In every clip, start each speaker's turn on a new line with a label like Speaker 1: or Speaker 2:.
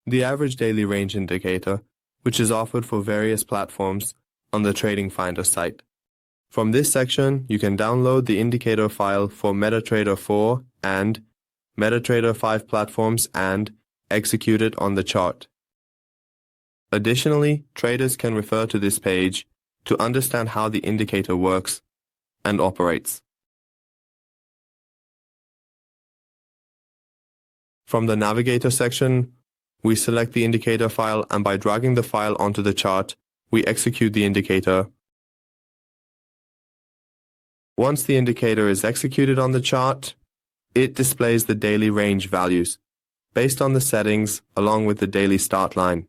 Speaker 1: the average daily range indicator, which is offered for various platforms on the TradingFinder site. From this section, you can download the indicator file for MetaTrader 4 and MetaTrader 5 platforms and execute it on the chart. Additionally, traders can refer to this page to understand how the indicator works and operates. From the Navigator section, we select the indicator file, and by dragging the file onto the chart, we execute the indicator. Once the indicator is executed on the chart, it displays the daily range values based on the settings along with the daily start line.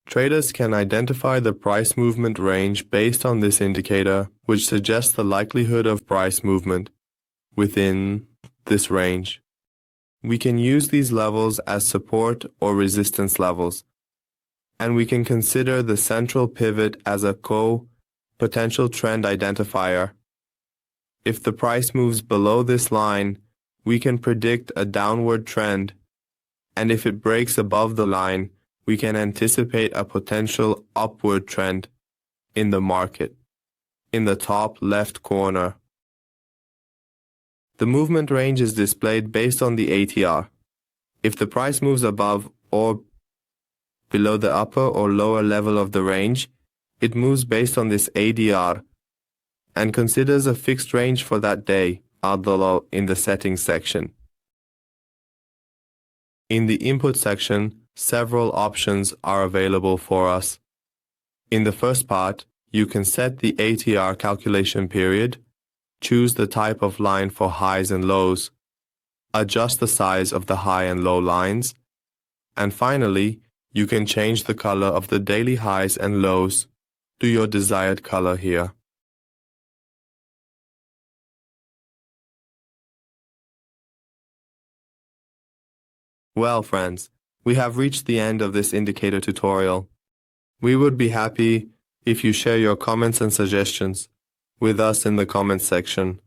Speaker 1: Traders can identify the price movement range based on this indicator, which suggests the likelihood of price movement within this range. We can use these levels as support or resistance levels, and we can consider the central pivot as a potential trend identifier. If the price moves below this line, we can predict a downward trend, and if it breaks above the line, we can anticipate a potential upward trend in the market. In the top left corner, the movement range is displayed based on the ADR. If the price moves above or below the upper or lower level of the range, it moves based on this ADR and considers a fixed range for that day, ADR, in the settings section. In the input section, several options are available for us. In the first part, you can set the ADR calculation period, choose the type of line for highs and lows, adjust the size of the high and low lines, and finally, you can change the color of the daily highs and lows to your desired color here. Well, friends, we have reached the end of this indicator tutorial. We would be happy if you share your comments and suggestions with us in the comments section.